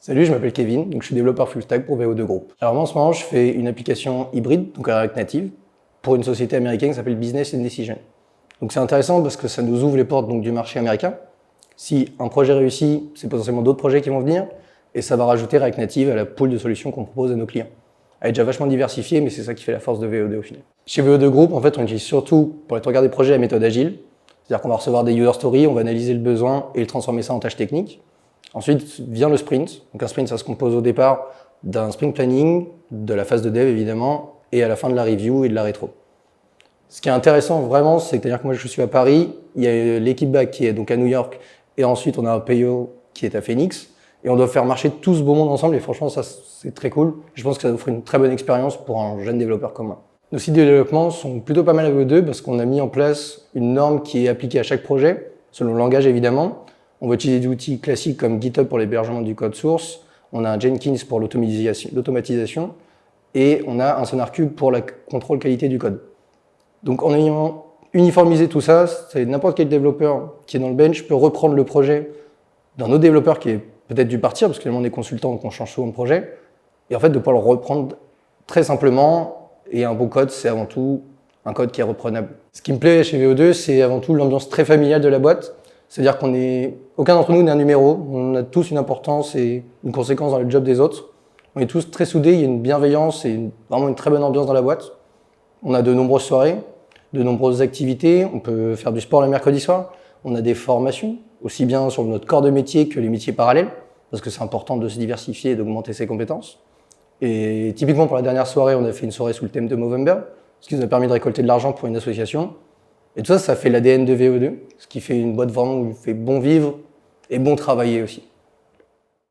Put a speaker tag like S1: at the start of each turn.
S1: Salut, je m'appelle Kevin, donc je suis développeur full stack pour VO2 Group. Alors moi en ce moment, je fais une application hybride, donc à React Native, pour une société américaine qui s'appelle Business Decision. Donc c'est intéressant parce que ça nous ouvre les portes donc, du marché américain. Si un projet réussit, c'est potentiellement d'autres projets qui vont venir, et ça va rajouter React Native à la pool de solutions qu'on propose à nos clients. Elle est déjà vachement diversifiée, mais c'est ça qui fait la force de VO2 au final. Chez VO2 Group, en fait, on utilise surtout pour les 3 quarts des projets la méthode agile, c'est-à-dire qu'on va recevoir des user stories, on va analyser le besoin et le transformer ça en tâches techniques. Ensuite vient le sprint. Donc un sprint, ça se compose au départ d'un sprint planning, de la phase de dev évidemment, et à la fin de la review et de la rétro. Ce qui est intéressant vraiment, c'est-à-dire que moi je suis à Paris, il y a l'équipe back qui est donc à New York, et ensuite on a un PO qui est à Phoenix, et on doit faire marcher tout ce beau monde ensemble, et franchement ça c'est très cool. Je pense que ça offre une très bonne expérience pour un jeune développeur comme moi. Nos sites de développement sont plutôt pas mal à VO2 parce qu'on a mis en place une norme qui est appliquée à chaque projet, selon le langage évidemment. On va utiliser des outils classiques comme GitHub pour l'hébergement du code source, on a un Jenkins pour l'automatisation, et on a un SonarQube pour la contrôle qualité du code. Donc en ayant uniformisé tout ça, c'est n'importe quel développeur qui est dans le bench peut reprendre le projet d'un autre développeur qui est peut-être dû partir, parce que finalement on est consultant donc on change souvent de projet, et en fait de pouvoir le reprendre très simplement, et un bon code c'est avant tout un code qui est reprenable. Ce qui me plaît chez VO2, c'est avant tout l'ambiance très familiale de la boîte. C'est-à-dire aucun d'entre nous n'est un numéro, on a tous une importance et une conséquence dans le job des autres. On est tous très soudés, il y a une bienveillance et vraiment une très bonne ambiance dans la boîte. On a de nombreuses soirées, de nombreuses activités, on peut faire du sport le mercredi soir, on a des formations, aussi bien sur notre corps de métier que les métiers parallèles, parce que c'est important de se diversifier et d'augmenter ses compétences. Et typiquement pour la dernière soirée, on a fait une soirée sous le thème de Movember, ce qui nous a permis de récolter de l'argent pour une association. Et tout ça, ça fait l'ADN de VO2, ce qui fait une boîte vraiment où il fait bon vivre et bon travailler aussi.